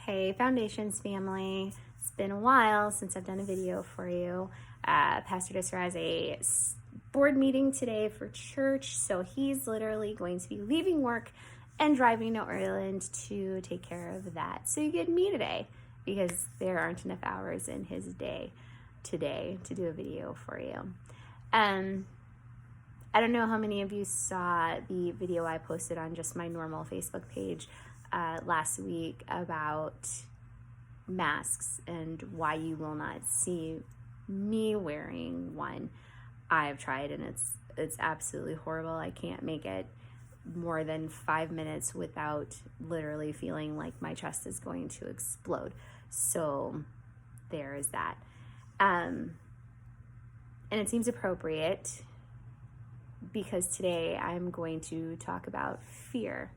Hey, Foundations family. It's been a while since I've done a video for you. Pastor Disser has a board meeting today for church, so he's literally going to be leaving work and driving to Ireland to take care of that. So you get me today because there aren't enough hours in his day today to do a video for you. I don't know how many of you saw the video I posted on just my normal Facebook page last week about masks and why you will not see me wearing one. I've tried and it's absolutely horrible. I can't make it more than 5 minutes without literally feeling like my chest is going to explode. So there is that. And it seems appropriate because today I'm going to talk about fear.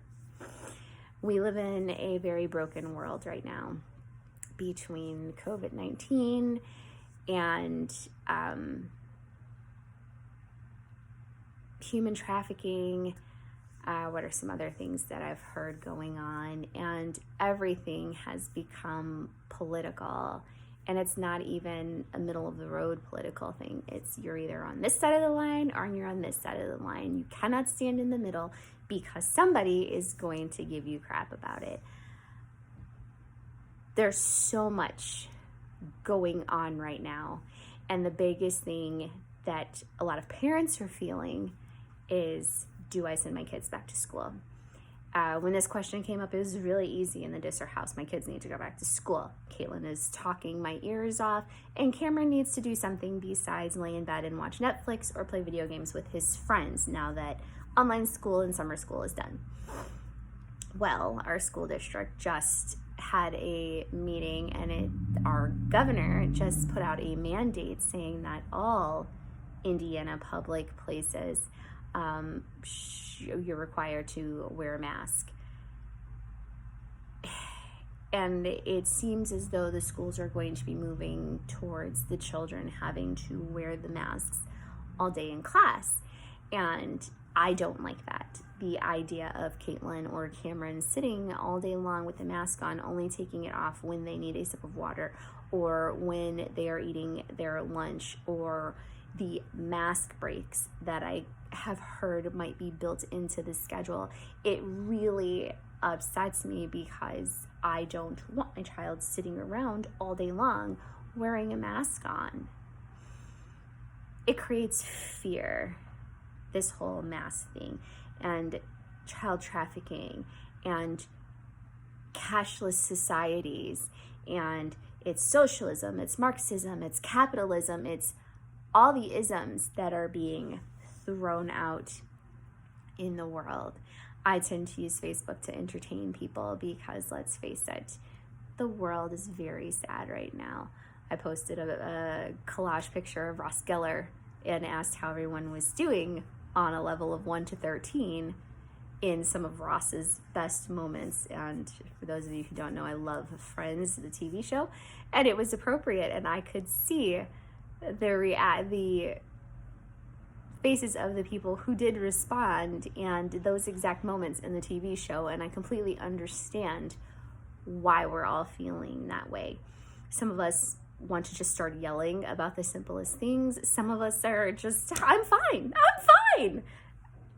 We live in a very broken world right now between COVID-19 and human trafficking. What are some other things that I've heard going on? And everything has become political. And it's not even a middle of the road political thing. It's you're either on this side of the line or you're on this side of the line. You cannot stand in the middle because somebody is going to give you crap about it. There's so much going on right now. And the biggest thing that a lot of parents are feeling is, do I send my kids back to school? When this question came up, it was really easy in the Disser house. My kids need to go back to school. Caitlin is talking my ears off, and Cameron needs to do something besides lay in bed and watch Netflix or play video games with his friends now that online school and summer school is done. Well, our school district just had a meeting, and our governor just put out a mandate saying that all Indiana public places you're required to wear a mask. And it seems as though the schools are going to be moving towards the children having to wear the masks all day in class. And I don't like that. The idea of Caitlin or Cameron sitting all day long with the mask on, only taking it off when they need a sip of water or when they are eating their lunch, or the mask breaks that I have heard might be built into the schedule. It really upsets me because I don't want my child sitting around all day long wearing a mask on. It creates fear, this whole mask thing, and child trafficking, and cashless societies, and it's socialism, it's Marxism, it's capitalism, it's all the isms that are being thrown out in the world. I tend to use Facebook to entertain people because, let's face it, the world is very sad right now. I posted a collage picture of Ross Geller and asked how everyone was doing on a level of 1 to 13 in some of Ross's best moments. And for those of you who don't know, I love Friends, the TV show, and it was appropriate, and I could see the faces of the people who did respond and those exact moments in the TV show, and I completely understand why we're all feeling that way. Some of us want to just start yelling about the simplest things. Some of us are just, I'm fine.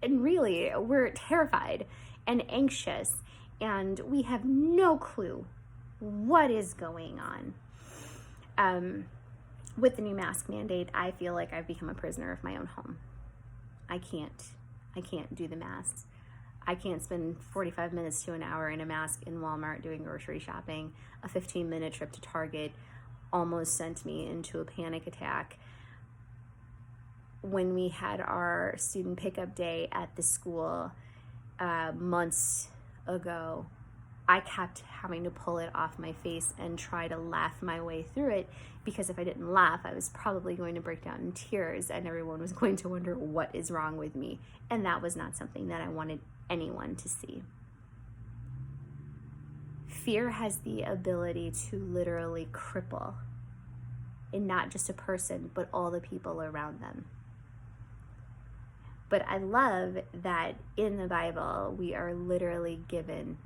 And really, we're terrified and anxious, and we have no clue what is going on. With the new mask mandate, I feel like I've become a prisoner of my own home. I can't do the masks. I can't spend 45 minutes to an hour in a mask in Walmart doing grocery shopping. A 15-minute trip to Target almost sent me into a panic attack. When we had our student pickup day at the school months ago, I kept having to pull it off my face and try to laugh my way through it, because if I didn't laugh, I was probably going to break down in tears and everyone was going to wonder what is wrong with me. And that was not something that I wanted anyone to see. Fear has the ability to literally cripple, and not just a person, but all the people around them. But I love that in the Bible, we are literally given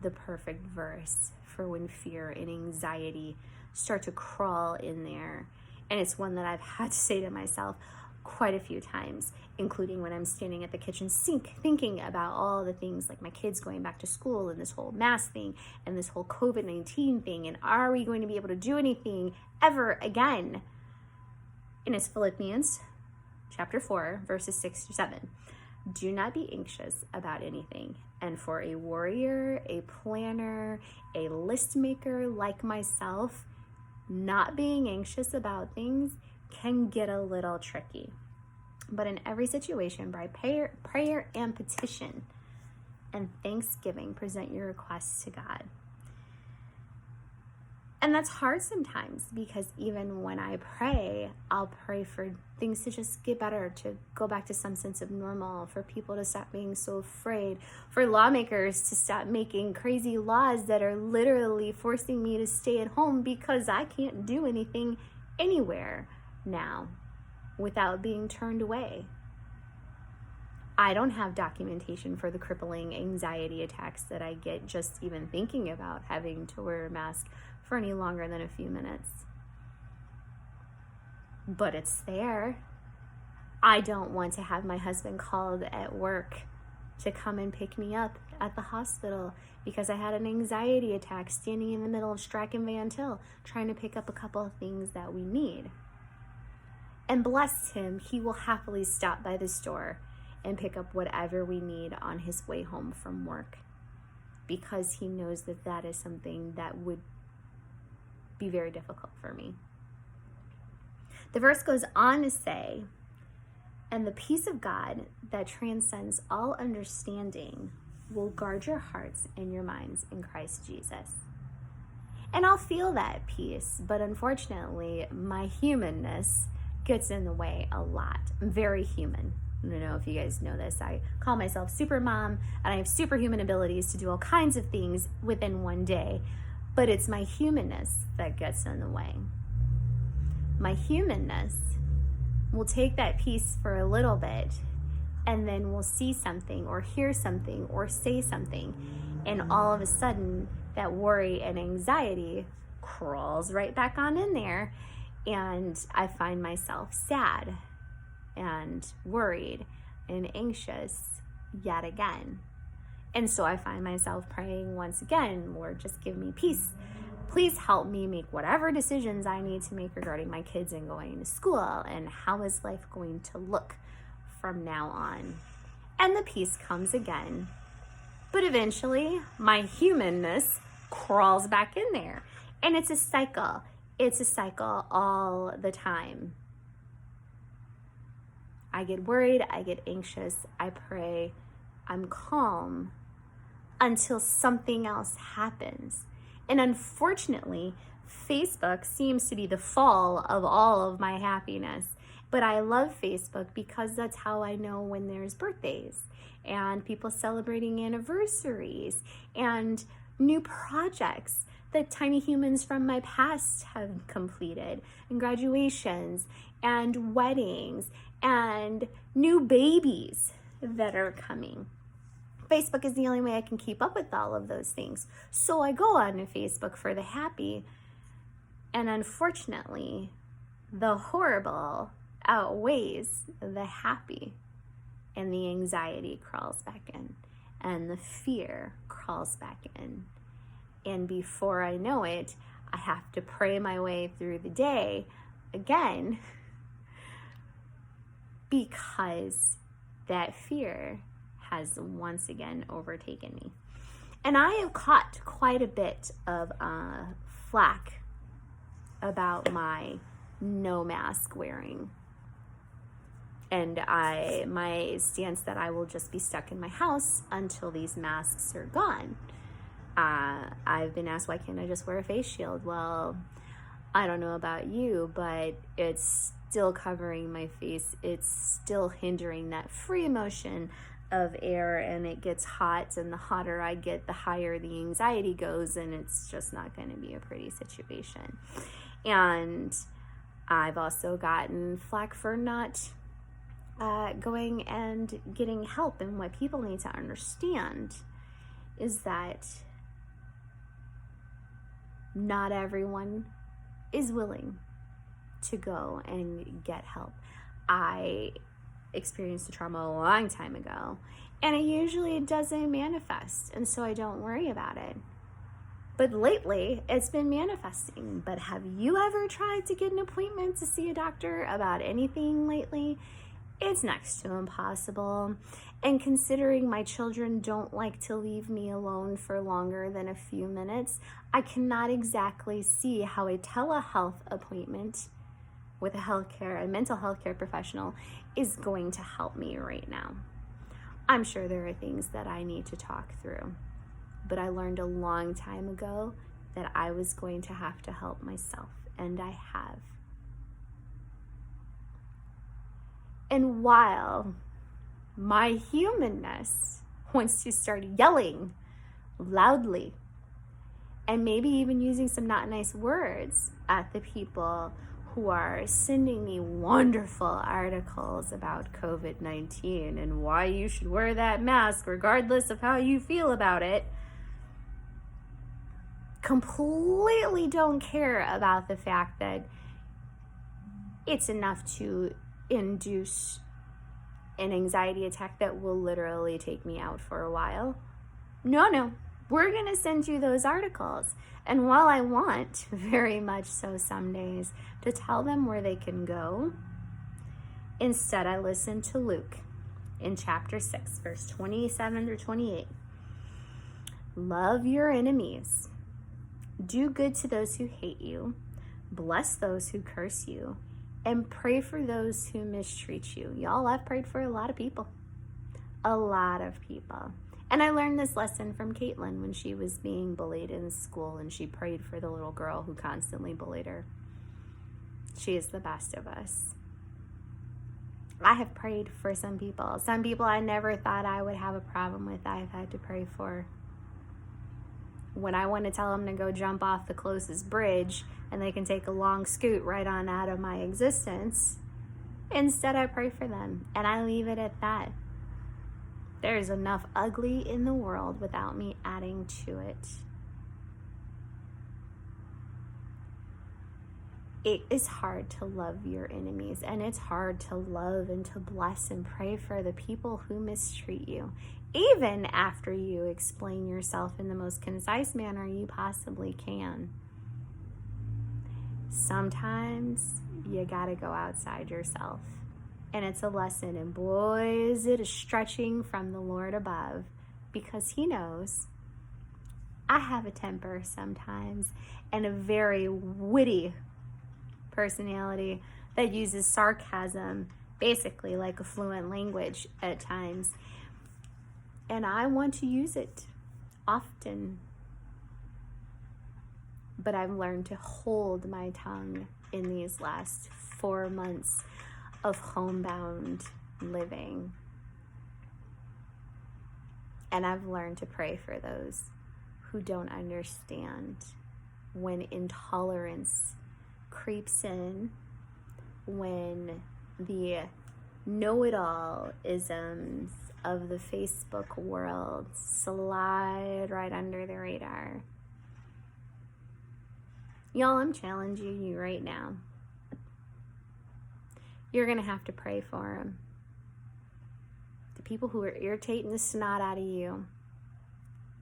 the perfect verse for when fear and anxiety start to crawl in there. And it's one that I've had to say to myself quite a few times, including when I'm standing at the kitchen sink thinking about all the things like my kids going back to school and this whole mask thing and this whole COVID-19 thing, and are we going to be able to do anything ever again? And it's Philippians chapter 4, verses 6-7. Do not be anxious about anything. And for a warrior, a planner, a list maker like myself, not being anxious about things can get a little tricky. But in every situation, by prayer and petition and thanksgiving, present your requests to God. And that's hard sometimes, because even when I pray, I'll pray for things to just get better, to go back to some sense of normal, for people to stop being so afraid, for lawmakers to stop making crazy laws that are literally forcing me to stay at home because I can't do anything anywhere now without being turned away. I don't have documentation for the crippling anxiety attacks that I get just even thinking about having to wear a mask for any longer than a few minutes. But it's there. I don't want to have my husband called at work to come and pick me up at the hospital because I had an anxiety attack standing in the middle of Strachan Van Til trying to pick up a couple of things that we need. And bless him, he will happily stop by the store and pick up whatever we need on his way home from work, because he knows that that is something that would be very difficult for me. The verse goes on to say, and the peace of God that transcends all understanding will guard your hearts and your minds in Christ Jesus. And I'll feel that peace, but unfortunately, my humanness gets in the way a lot. I'm very human. I don't know if you guys know this. I call myself super mom, and I have superhuman abilities to do all kinds of things within one day. But it's my humanness that gets in the way. My humanness will take that peace for a little bit, and then we'll see something or hear something or say something, and all of a sudden that worry and anxiety crawls right back on in there, and I find myself sad and worried and anxious yet again. And so I find myself praying once again, Lord, just give me peace. Please help me make whatever decisions I need to make regarding my kids and going to school, and how is life going to look from now on. And the peace comes again. But eventually, my humanness crawls back in there. And it's a cycle. It's a cycle all the time. I get worried, I get anxious, I pray, I'm calm, until something else happens. And unfortunately, Facebook seems to be the fall of all of my happiness. But I love Facebook because that's how I know when there's birthdays and people celebrating anniversaries and new projects that tiny humans from my past have completed, and graduations and weddings and new babies that are coming. Facebook is the only way I can keep up with all of those things. So I go on to Facebook for the happy, and unfortunately, the horrible outweighs the happy, and the anxiety crawls back in, and the fear crawls back in. And before I know it, I have to pray my way through the day again, because that fear has once again overtaken me. And I have caught quite a bit of flack about my no mask wearing. And my stance that I will just be stuck in my house until these masks are gone. I've been asked, why can't I just wear a face shield? Well, I don't know about you, but it's still covering my face. It's still hindering that free motion of air, and it gets hot, and the hotter I get, the higher the anxiety goes, and it's just not going to be a pretty situation. And I've also gotten flack for not going and getting help. And what people need to understand is that Not everyone is willing to go and get help. I experienced a trauma a long time ago, and it usually doesn't manifest, and so I don't worry about it. But lately, it's been manifesting. But have you ever tried to get an appointment to see a doctor about anything lately? It's next to impossible. And considering my children don't like to leave me alone for longer than a few minutes, I cannot exactly see how a telehealth appointment with a mental health care professional is going to help me right now. I'm sure there are things that I need to talk through. But I learned a long time ago that I was going to have to help myself, and I have. And while my humanness wants to start yelling loudly and maybe even using some not nice words at the people who are sending me wonderful articles about COVID-19 and why you should wear that mask regardless of how you feel about it, completely don't care about the fact that it's enough to induce an anxiety attack that will literally take me out for a while. No, we're going to send you those articles. And while I want very much so some days to tell them where they can go, instead I listen to Luke in chapter 6, verse 27 through 28. Love your enemies. Do good to those who hate you. Bless those who curse you. And pray for those who mistreat you. Y'all, I've prayed for a lot of people. A lot of people. And I learned this lesson from Caitlin when she was being bullied in school, and she prayed for the little girl who constantly bullied her. She is the best of us. I have prayed for some people. Some people I never thought I would have a problem with, I have had to pray for. When I want to tell them to go jump off the closest bridge and they can take a long scoot right on out of my existence, instead I pray for them and I leave it at that. There's enough ugly in the world without me adding to it. It is hard to love your enemies, and it's hard to love and to bless and pray for the people who mistreat you, even after you explain yourself in the most concise manner you possibly can. Sometimes you gotta go outside yourself, and it's a lesson, and boy, is it a stretching from the Lord above, because He knows I have a temper sometimes, and a very witty personality that uses sarcasm basically like a fluent language at times, and I want to use it often, but I've learned to hold my tongue in these last 4 months of homebound living, and I've learned to pray for those who don't understand when intolerance creeps in, when the know-it-all isms of the Facebook world slide right under the radar. Y'all, I'm challenging you right now. You're going to have to pray for them. The people who are irritating the snot out of you.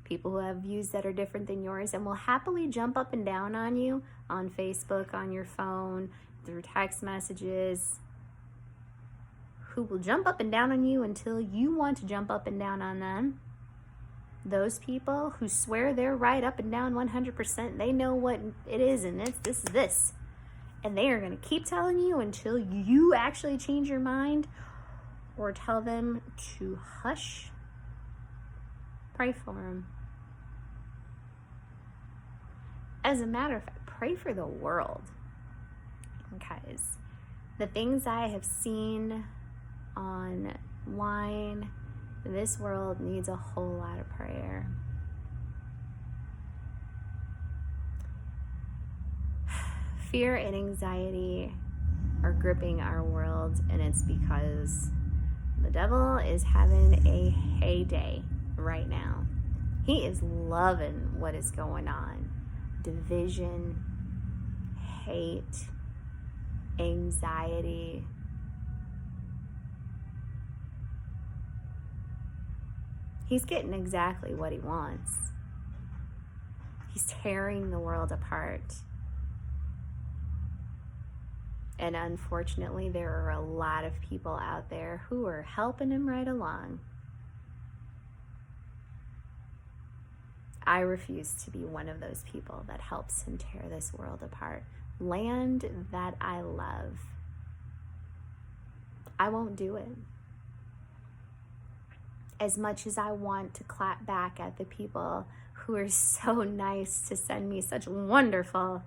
People who have views that are different than yours and will happily jump up and down on you on Facebook, on your phone, through text messages, who will jump up and down on you until you want to jump up and down on them. Those people who swear they're right up and down 100%, they know what it is, and this is this. And they are going to keep telling you until you actually change your mind or tell them to hush. Pray for them. As a matter of fact, pray for the world. Because the things I have seen online, this world needs a whole lot of prayer. Fear and anxiety are gripping our world, and it's because the devil is having a heyday right now. He is loving what is going on. division, hate, anxiety. He's getting exactly what he wants. He's tearing the world apart. And unfortunately, there are a lot of people out there who are helping him right along. I refuse to be one of those people that helps him tear this world apart. Land that I love, I won't do it. As much as I want to clap back at the people who are so nice to send me such wonderful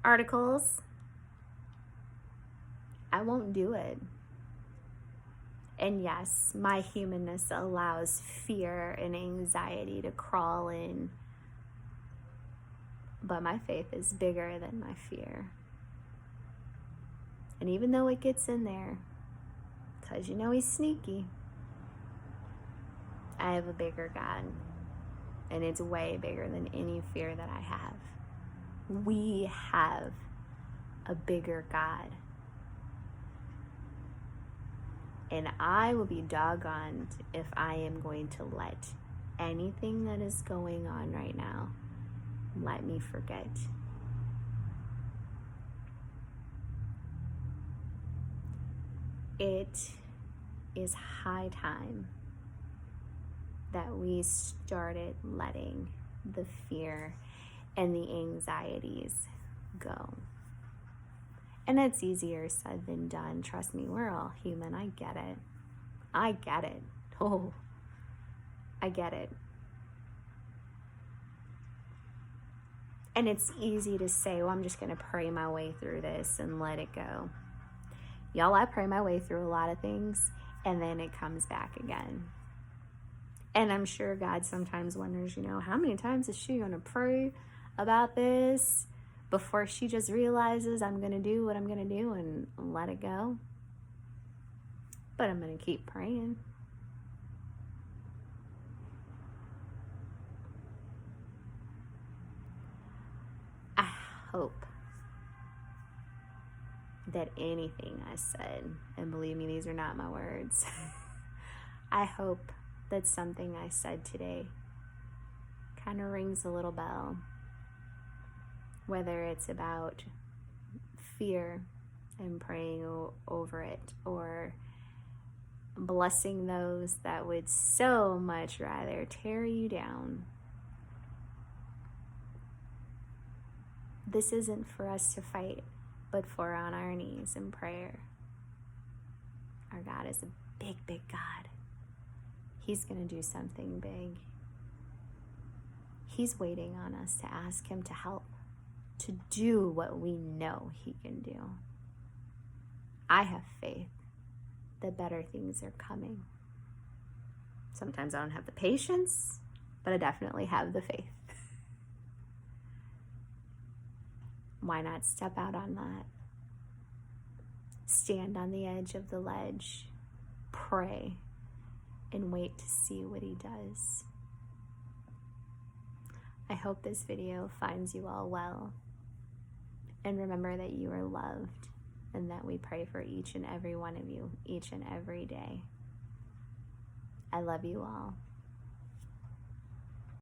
articles, I won't do it. And yes, my humanness allows fear and anxiety to crawl in, but my faith is bigger than my fear. And even though it gets in there, because you know he's sneaky, I have a bigger God, and it's way bigger than any fear that I have. We have a bigger God. And I will be doggone if I am going to let anything that is going on right now let me forget. It is high time that we started letting the fear and the anxieties go. And it's easier said than done. Trust me, we're all human. I get it. I get it. Oh, I get it. And it's easy to say, well, I'm just going to pray my way through this and let it go. Y'all, I pray my way through a lot of things, and then it comes back again. And I'm sure God sometimes wonders, how many times is she going to pray about this before she just realizes I'm going to do what I'm going to do and let it go? But I'm going to keep praying. I hope that anything I said, and believe me, these are not my words, I hope that something I said today kind of rings a little bell. Whether it's about fear and praying over it, or blessing those that would so much rather tear you down. This isn't for us to fight, but for on our knees in prayer. Our God is a big, big God. He's going to do something big. He's waiting on us to ask him to help, to do what we know he can do. I have faith that better things are coming. Sometimes I don't have the patience, but I definitely have the faith. Why not step out on that? Stand on the edge of the ledge, pray, and wait to see what he does. I hope this video finds you all well. And remember that you are loved, and that we pray for each and every one of you each and every day. I love you all.